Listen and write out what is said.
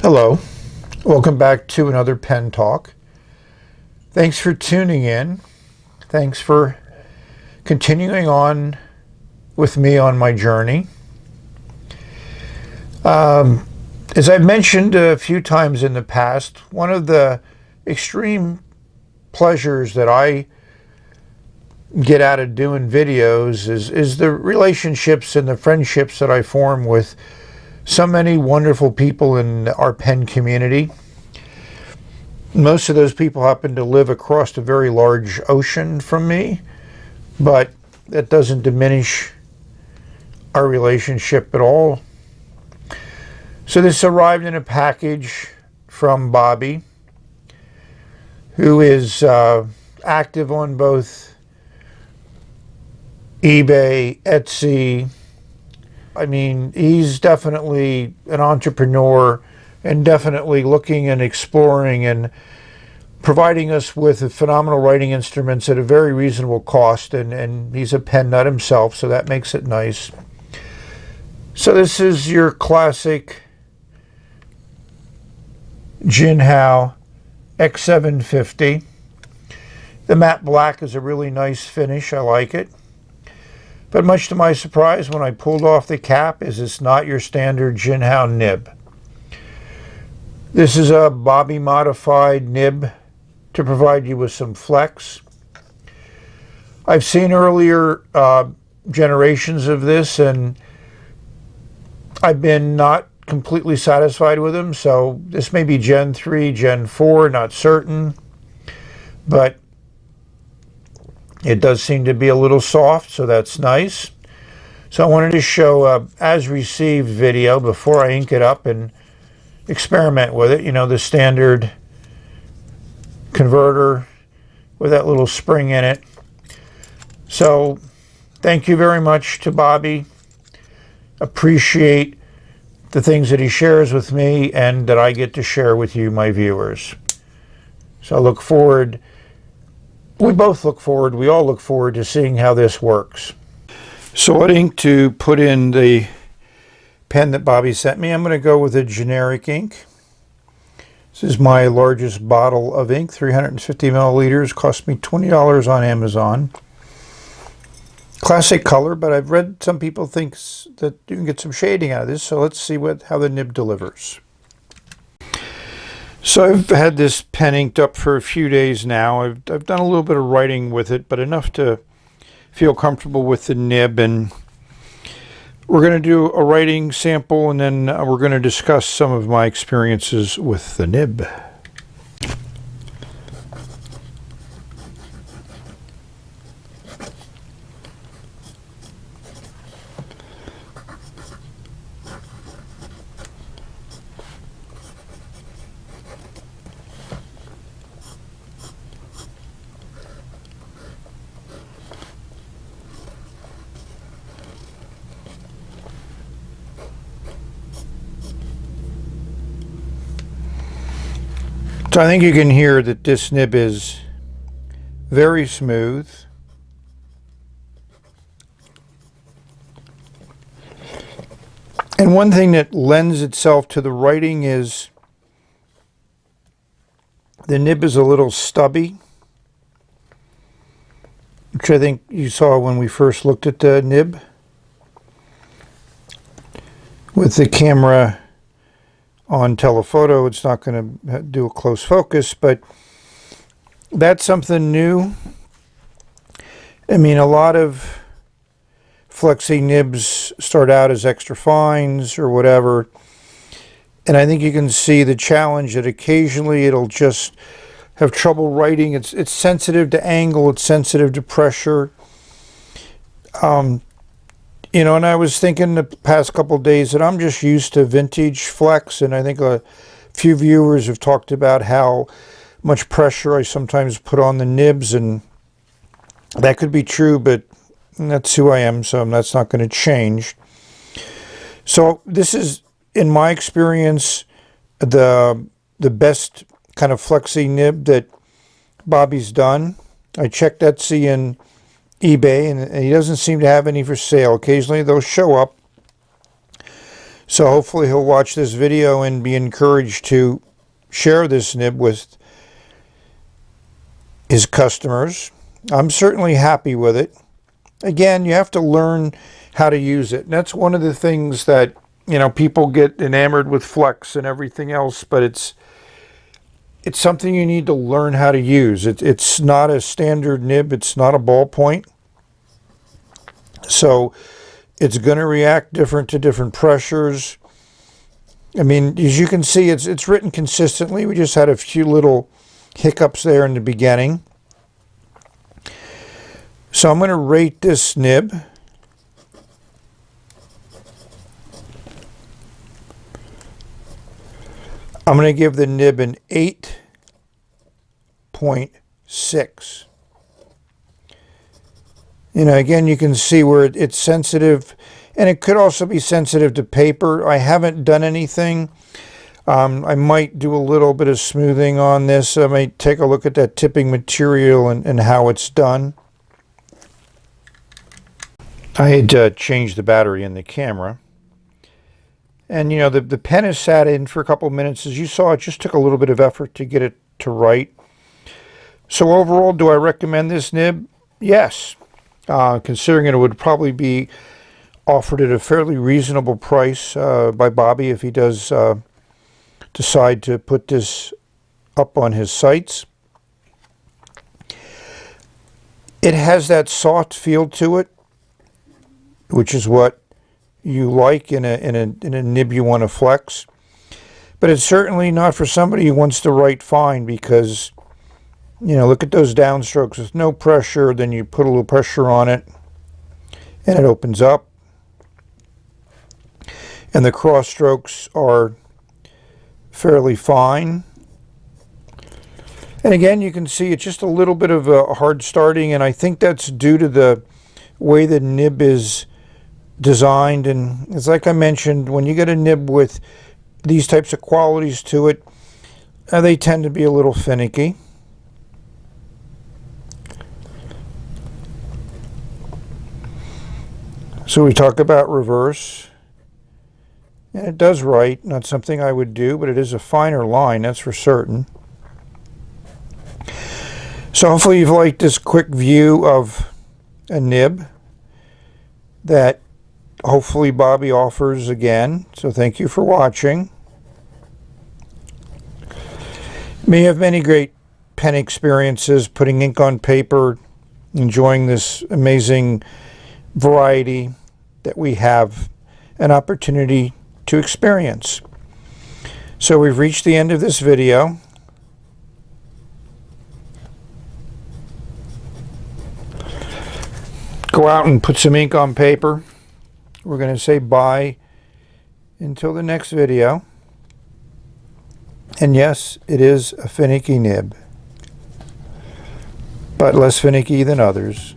Hello, welcome back to another pen talk. Thanks for tuning in. Thanks for continuing on with me on my journey. As I've mentioned a few times in the past, one of the extreme pleasures that I get out of doing videos is the relationships and the friendships that I form with so many wonderful people in our pen community. Most of those people happen to live across a very large ocean from me, but that doesn't diminish our relationship at all. So this arrived in a package from Bobby, who is active on both eBay, Etsy. I mean, he's definitely an entrepreneur and definitely looking and exploring and providing us with phenomenal writing instruments at a very reasonable cost. And he's a pen nut himself, so that makes it nice. So this is your classic Jinhao X750. The matte black is a really nice finish. I like it. But much to my surprise, when I pulled off the cap, it's not your standard Jinhao nib. This is a Bobby modified nib to provide you with some flex. I've seen earlier generations of this, and I've been not completely satisfied with them. So this may be Gen 3, Gen 4, not certain. But it does seem to be a little soft, so that's nice. So I wanted to show a as received video before I ink it up and experiment with it. You know, the standard converter with that little spring in it. So thank you very much to Bobby. Appreciate the things that he shares with me and that I get to share with you, my viewers. So I look forward. We both look forward, we all look forward to seeing how this works. So what ink to put in the pen that Bobby sent me? I'm going to go with a generic ink. This is my largest bottle of ink, 350 milliliters, cost me $20 on Amazon. Classic color, but I've read some people think that you can get some shading out of this, so let's see how the nib delivers. So I've had this pen inked up for a few days now. I've done a little bit of writing with it, but enough to feel comfortable with the nib. And we're going to do a writing sample, and then we're going to discuss some of my experiences with the nib. So I think you can hear that this nib is very smooth. And one thing that lends itself to the writing is the nib is a little stubby, which I think you saw when we first looked at the nib. With the camera on telephoto, it's not going to do a close focus, but that's something new. I mean, a lot of flexi nibs start out as extra fines or whatever, and I think you can see the challenge that occasionally it'll just have trouble writing. It's sensitive to angle, it's sensitive to pressure. You know, and I was thinking the past couple of days that I'm just used to vintage flex, and I think a few viewers have talked about how much pressure I sometimes put on the nibs, and that could be true, but that's who I am, so that's not going to change. So this is, in my experience, the best kind of flexi nib that Bobby's done. I checked Etsy and eBay, and he doesn't seem to have any for sale. Occasionally they'll show up. So hopefully he'll watch this video and be encouraged to share this nib with his customers. I'm certainly happy with it. Again, you have to learn how to use it. And that's one of the things that, you know, people get enamored with Flex and everything else, but it's something you need to learn how to use. It's not a standard nib. It's not a ballpoint. So it's going to react different to different pressures. I mean, as you can see, it's written consistently. We just had a few little hiccups there in the beginning. So I'm going to rate this nib. I'm going to give the nib an 8.6. You know, again, you can see where it's sensitive, and it could also be sensitive to paper. I haven't done anything. I might do a little bit of smoothing on this. I might take a look at that tipping material and how it's done. I had changed the battery in the camera. And, you know, the pen has sat in for a couple of minutes. As you saw, it just took a little bit of effort to get it to write. So overall, do I recommend this nib? Yes. Considering it would probably be offered at a fairly reasonable price by Bobby if he does decide to put this up on his sites. It has that soft feel to it, which is what you like in a nib you want to flex. But it's certainly not for somebody who wants to write fine, because, you know, look at those downstrokes with no pressure. Then you put a little pressure on it and it opens up. And the cross strokes are fairly fine. And again, you can see it's just a little bit of a hard starting, and I think that's due to the way the nib is designed. And it's like I mentioned, when you get a nib with these types of qualities to it, they tend to be a little finicky. So we talk about reverse, and it does write. Not something I would do, but it is a finer line, that's for certain. So hopefully you've liked this quick view of a nib that hopefully Bobby offers again. So thank you for watching. May have many great pen experiences, putting ink on paper, enjoying this amazing variety that we have an opportunity to experience. So we've reached the end of this video. Go out and put some ink on paper. We're going to say bye until the next video. And yes, it is a finicky nib, but less finicky than others.